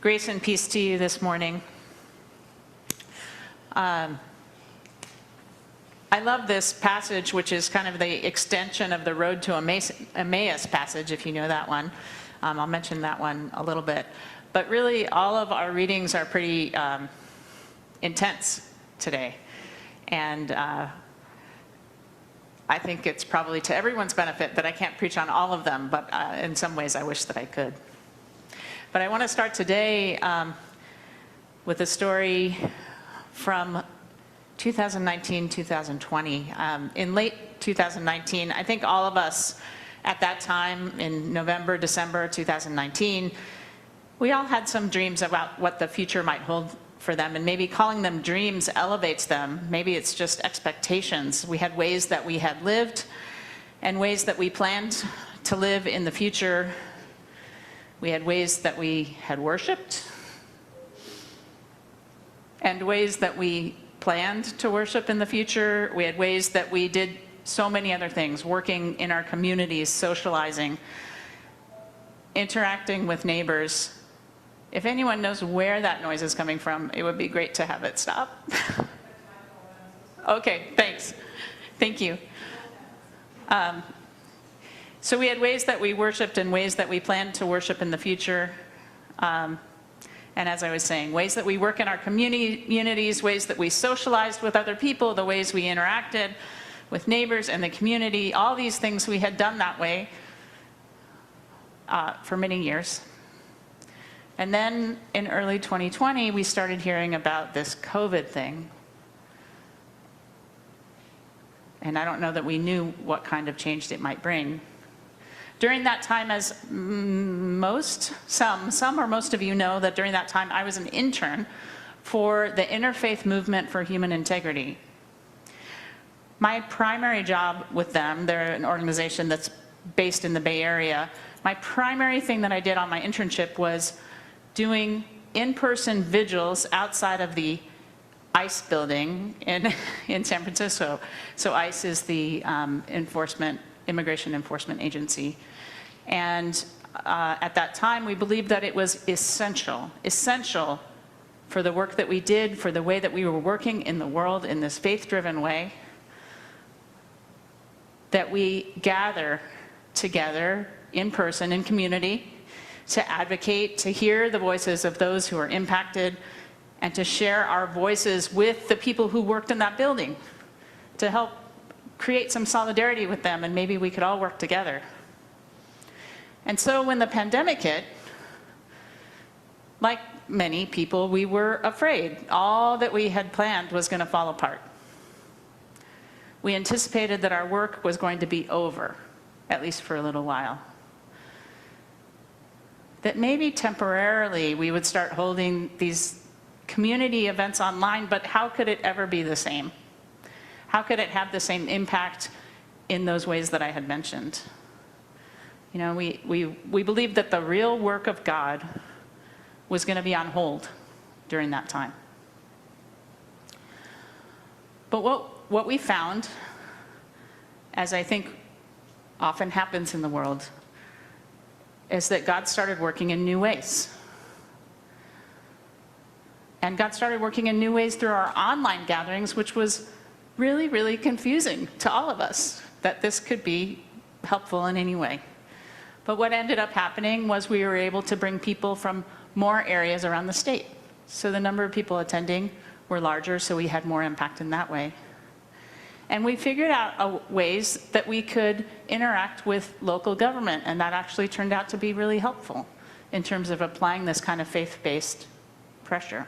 Grace and peace to you this morning. I love this passage, which is kind of the extension of the Road to Emmaus passage, if you know that one. I'll mention that one a little bit. But really, all of our readings are pretty intense today. And I think it's probably to everyone's benefit that I can't preach on all of them, but in some ways I wish that I could. But I want to start today with a story from 2019, 2020. In late 2019, I think all of us at that time, in November, December 2019, we all had some dreams about what the future might hold for them, and maybe calling them dreams elevates them. Maybe it's just expectations. We had ways that we had lived and ways that we planned to live in the future. We had ways that we had worshiped and ways that we planned to worship in the future. We had ways that we did so many other things, working in our communities, socializing, interacting with neighbors. If anyone knows where that noise is coming from, it would be great to have it stop. Okay, thanks. Thank you. So we had ways that we worshiped and ways that we planned to worship in the future. And as I was saying, ways that we work in our communities, ways that we socialized with other people, the ways we interacted with neighbors and the community, all these things we had done that way for many years. And then in early 2020, we started hearing about this COVID thing. And I don't know that we knew what kind of change it might bring. During that time, as some or most of you know, that during that time I was an intern for the Interfaith Movement for Human Integrity. My primary job with them, they're an organization that's based in the Bay Area, my primary thing that I did on my internship was doing in-person vigils outside of the ICE building in San Francisco. So ICE is the Immigration Enforcement Agency. And at that time, we believed that it was essential for the work that we did, for the way that we were working in the world in this faith-driven way, that we gather together in person, in community, to advocate, to hear the voices of those who are impacted, and to share our voices with the people who worked in that building, to help create some solidarity with them, and maybe we could all work together. And so when the pandemic hit, like many people, we were afraid. All that we had planned was going to fall apart. We anticipated that our work was going to be over, at least for a little while. That maybe temporarily we would start holding these community events online, but how could it ever be the same? How could it have the same impact in those ways that I had mentioned? You know, we believed that the real work of God was going to be on hold during that time. But what we found, as I think often happens in the world, is that God started working in new ways. And God started working in new ways through our online gatherings, which was really, really confusing to all of us, that this could be helpful in any way. But what ended up happening was we were able to bring people from more areas around the state. So the number of people attending were larger, so we had more impact in that way. And we figured out ways that we could interact with local government, and that actually turned out to be really helpful in terms of applying this kind of faith-based pressure.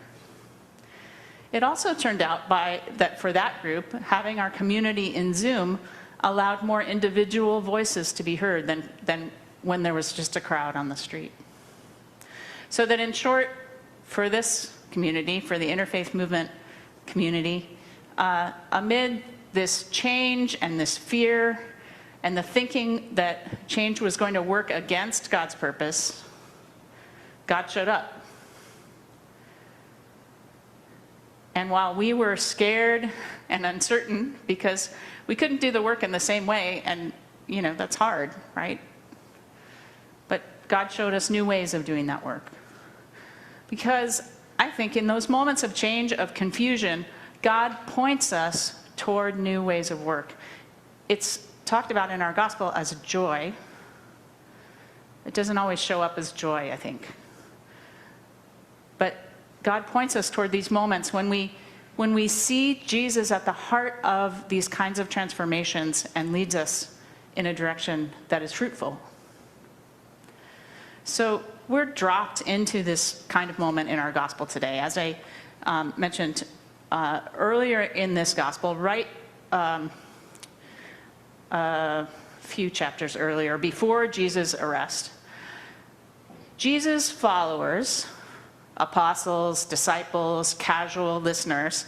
It also turned out that for that group, having our community in Zoom allowed more individual voices to be heard than when there was just a crowd on the street. So that in short, for this community, for the interfaith movement community, amid this change and this fear and the thinking that change was going to work against God's purpose, God showed up. And while we were scared and uncertain because we couldn't do the work in the same way, and you know, that's hard, right? But God showed us new ways of doing that work. Because I think in those moments of change, of confusion, God points us toward new ways of work. It's talked about in our gospel as joy. It doesn't always show up as joy, I think. But God points us toward these moments when we see Jesus at the heart of these kinds of transformations and leads us in a direction that is fruitful. So we're dropped into this kind of moment in our gospel today. As I mentioned earlier in this gospel, right a few chapters earlier, before Jesus' arrest, Jesus' followers, apostles, disciples, casual listeners,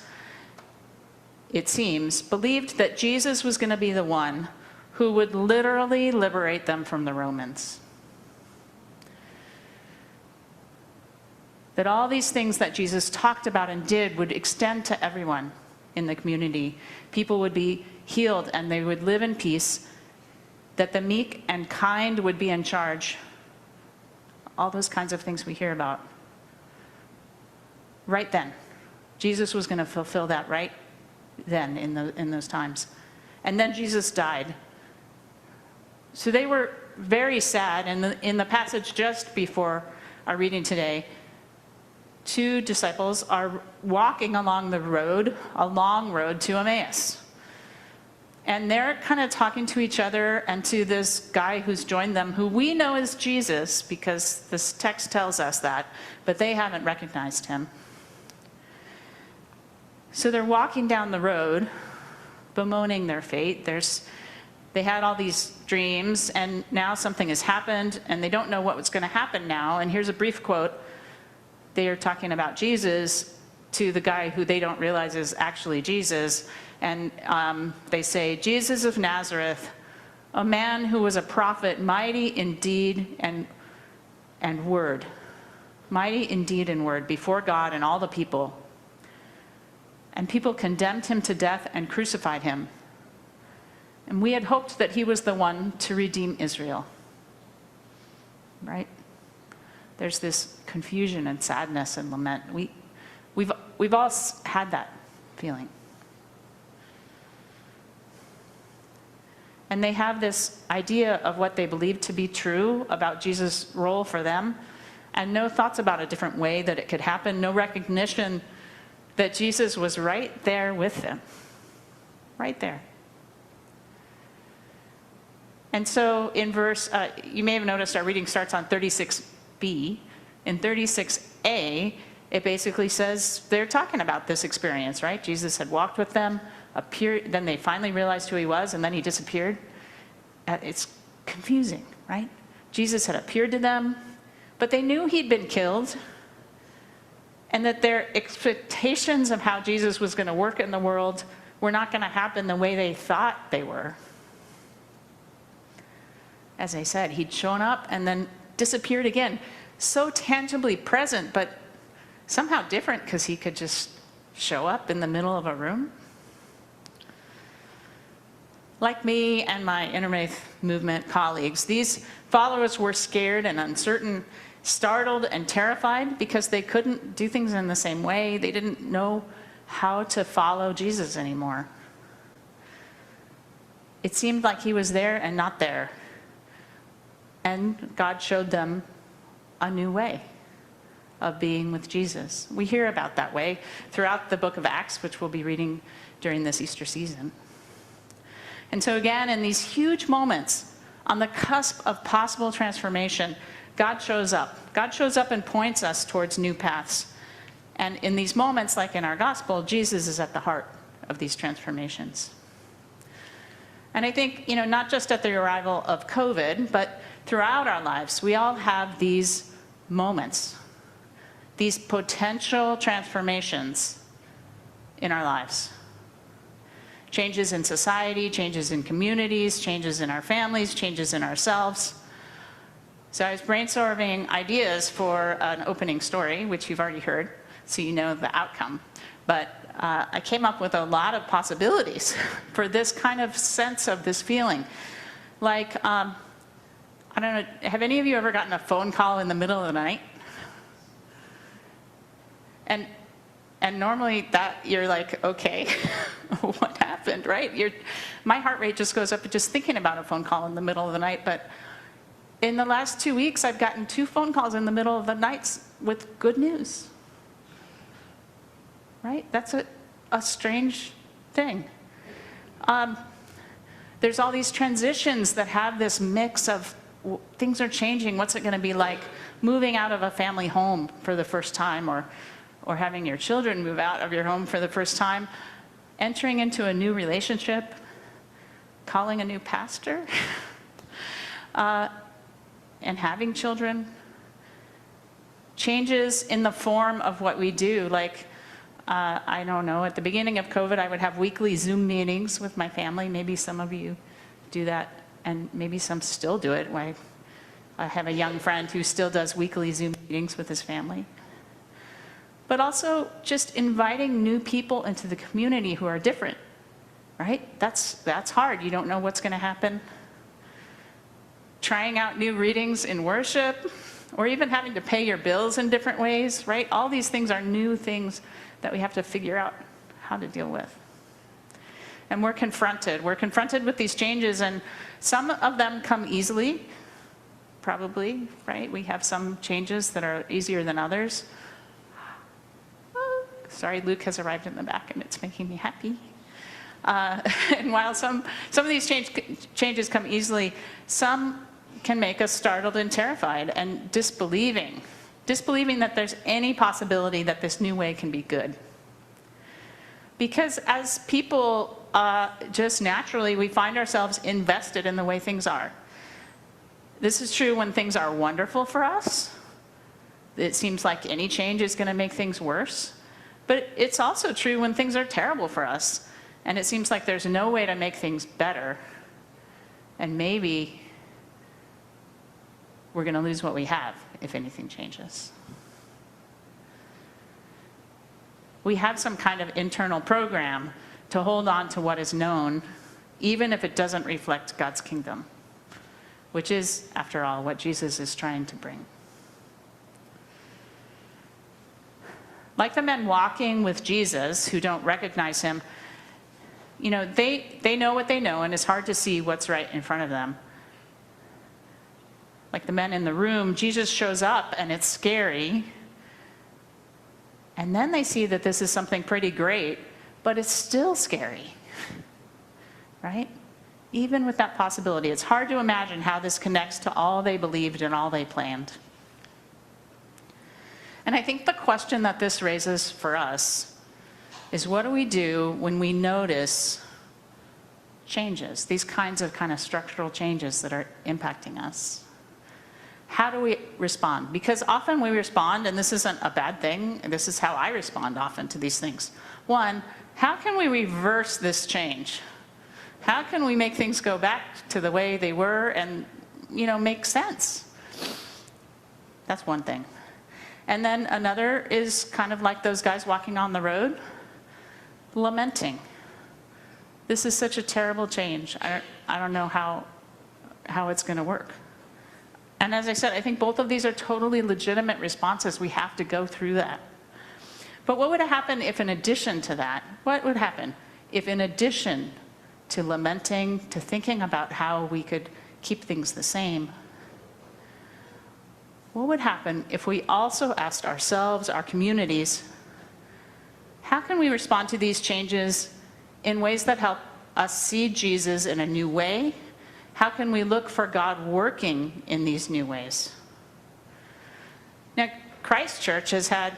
it seems, believed that Jesus was going to be the one who would literally liberate them from the Romans. That all these things that Jesus talked about and did would extend to everyone in the community. People would be healed and they would live in peace, that the meek and kind would be in charge. All those kinds of things we hear about. Right then. Jesus was going to fulfill that right then in those times. And then Jesus died. So they were very sad. And in the passage just before our reading today, two disciples are walking along the road, a long road to Emmaus. And they're kind of talking to each other and to this guy who's joined them, who we know is Jesus, because this text tells us that, but they haven't recognized him. So they're walking down the road, bemoaning their fate. They had all these dreams, and now something has happened, and they don't know what was going to happen now. And here's a brief quote. They are talking about Jesus to the guy who they don't realize is actually Jesus. And they say, Jesus of Nazareth, a man who was a prophet, mighty in deed and word. Mighty in deed and word before God and all the people. And people condemned him to death and crucified him. And we had hoped that he was the one to redeem Israel. Right? There's this confusion and sadness and lament. We've all had that feeling. And they have this idea of what they believe to be true about Jesus' role for them, and no thoughts about a different way that it could happen, no recognition that Jesus was right there with them. Right there. And so in verse, you may have noticed our reading starts on 36b. In 36a, it basically says they're talking about this experience, right? Jesus had walked with them, appeared, then they finally realized who he was, and then he disappeared. It's confusing, right? Jesus had appeared to them, but they knew he'd been killed, and that their expectations of how Jesus was going to work in the world were not going to happen the way they thought they were. As I said, he'd shown up and then disappeared again. So tangibly present, but somehow different because he could just show up in the middle of a room. Like me and my Interfaith Movement colleagues, these followers were scared and uncertain, startled and terrified because they couldn't do things in the same way. They didn't know how to follow Jesus anymore. It seemed like he was there and not there. And God showed them a new way of being with Jesus. We hear about that way throughout the book of Acts, which we'll be reading during this Easter season. And so again, in these huge moments, on the cusp of possible transformation, God shows up. God shows up and points us towards new paths. And in these moments, like in our gospel, Jesus is at the heart of these transformations. And I think, not just at the arrival of COVID, but throughout our lives, we all have these moments, these potential transformations in our lives. Changes in society, changes in communities, changes in our families, changes in ourselves. So I was brainstorming ideas for an opening story, which you've already heard, so you know the outcome. But I came up with a lot of possibilities for this kind of sense of this feeling. Like, I don't know, have any of you ever gotten a phone call in the middle of the night? And normally that you're like, okay, what happened, right? My heart rate just goes up just thinking about a phone call in the middle of the night. But in the last 2 weeks, I've gotten 2 phone calls in the middle of the nights with good news, right? That's a strange thing. There's all these transitions that have this mix of things are changing. What's it going to be like moving out of a family home for the first time, or having your children move out of your home for the first time, entering into a new relationship, calling a new pastor, and having children. Changes in the form of what we do. Like, I don't know, at the beginning of COVID, I would have weekly Zoom meetings with my family. Maybe some of you do that, and maybe some still do it. I have a young friend who still does weekly Zoom meetings with his family. But also just inviting new people into the community who are different, right? That's hard. You don't know what's going to happen. Trying out new readings in worship, or even having to pay your bills in different ways, right? All these things are new things that we have to figure out how to deal with. And we're confronted with these changes, and some of them come easily, probably, right? We have some changes that are easier than others. Sorry, Luke has arrived in the back, and it's making me happy. And while some of these changes come easily, some can make us startled and terrified and disbelieving that there's any possibility that this new way can be good. Because as people, just naturally, we find ourselves invested in the way things are. This is true when things are wonderful for us. It seems like any change is going to make things worse. But it's also true when things are terrible for us, and it seems like there's no way to make things better, and maybe we're going to lose what we have if anything changes. We have some kind of internal program to hold on to what is known, even if it doesn't reflect God's kingdom, which is, after all, what Jesus is trying to bring. Like the men walking with Jesus who don't recognize him, they know what they know, and it's hard to see what's right in front of them. Like the men in the room, Jesus shows up and it's scary. And then they see that this is something pretty great, but it's still scary, right? Even with that possibility, it's hard to imagine how this connects to all they believed and all they planned. And I think the question that this raises for us is, what do we do when we notice changes, these kinds of structural changes that are impacting us? How do we respond? Because often we respond, and this isn't a bad thing, and this is how I respond often to these things. One, how can we reverse this change? How can we make things go back to the way they were and, make sense? That's one thing. And then another is kind of like those guys walking on the road, lamenting. This is such a terrible change. I don't know how it's going to work. And as I said, I think both of these are totally legitimate responses. We have to go through that. But what would happen if in addition to that, what would happen if in addition to lamenting, to thinking about how we could keep things the same, what would happen if we also asked ourselves, our communities, how can we respond to these changes in ways that help us see Jesus in a new way? How can we look for God working in these new ways? Now, Christ Church has had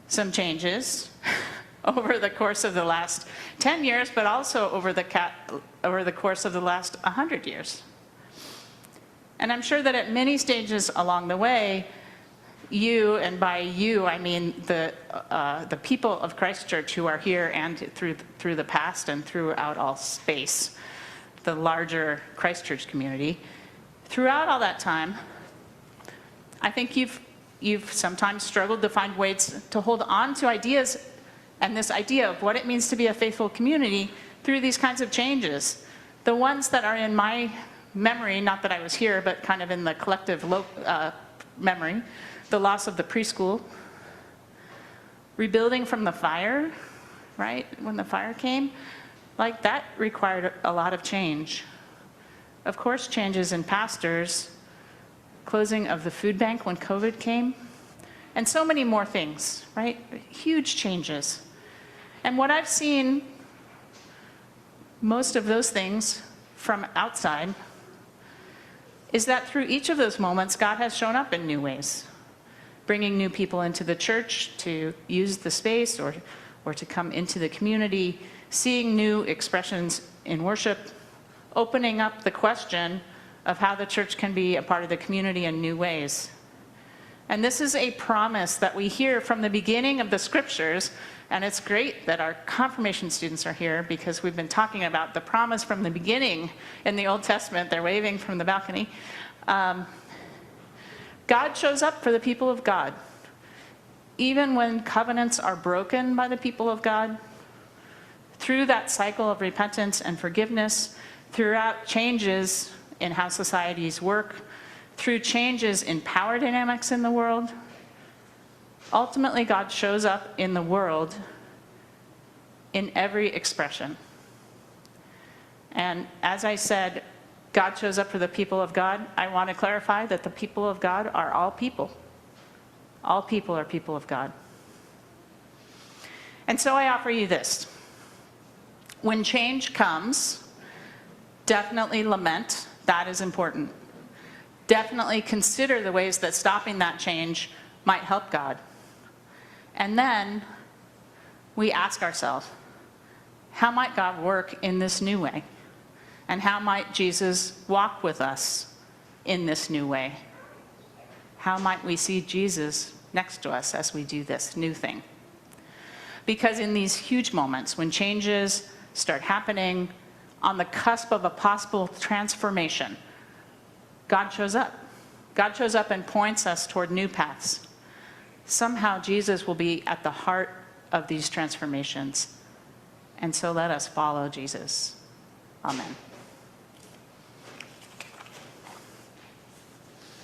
some changes over the course of the last 10 years, but also over the course of the last 100 years. And I'm sure that at many stages along the way, you, and by you I mean the people of Christ Church who are here and through the past and throughout all space, the larger Christ Church community, throughout all that time, I think you've sometimes struggled to find ways to hold on to ideas and this idea of what it means to be a faithful community through these kinds of changes. The ones that are in my memory, not that I was here, but kind of in the collective memory, the loss of the preschool, Rebuilding from the fire, right? When the fire came, like that required a lot of change. Of course, changes in pastors, closing of the food bank when COVID came, and so many more things, right? Huge changes. And what I've seen, most of those things from outside, is that through each of those moments, God has shown up in new ways, bringing new people into the church to use the space or to come into the community, seeing new expressions in worship, opening up the question of how the church can be a part of the community in new ways. And this is a promise that we hear from the beginning of the scriptures, and it's great that our confirmation students are here because we've been talking about the promise from the beginning in the Old Testament. They're waving from the balcony. God shows up for the people of God. Even when covenants are broken by the people of God, through that cycle of repentance and forgiveness, throughout changes in how societies work, through changes in power dynamics in the world, ultimately God shows up in the world in every expression. And as I said, God shows up for the people of God. I want to clarify that the people of God are all people. All people are people of God. And so I offer you this. When change comes, definitely lament. That is important. Definitely consider the ways that stopping that change might help God. And then we ask ourselves, how might God work in this new way? And how might Jesus walk with us in this new way? How might we see Jesus next to us as we do this new thing? Because in these huge moments, when changes start happening on the cusp of a possible transformation, God shows up. God shows up and points us toward new paths. Somehow Jesus will be at the heart of these transformations. And so let us follow Jesus. Amen.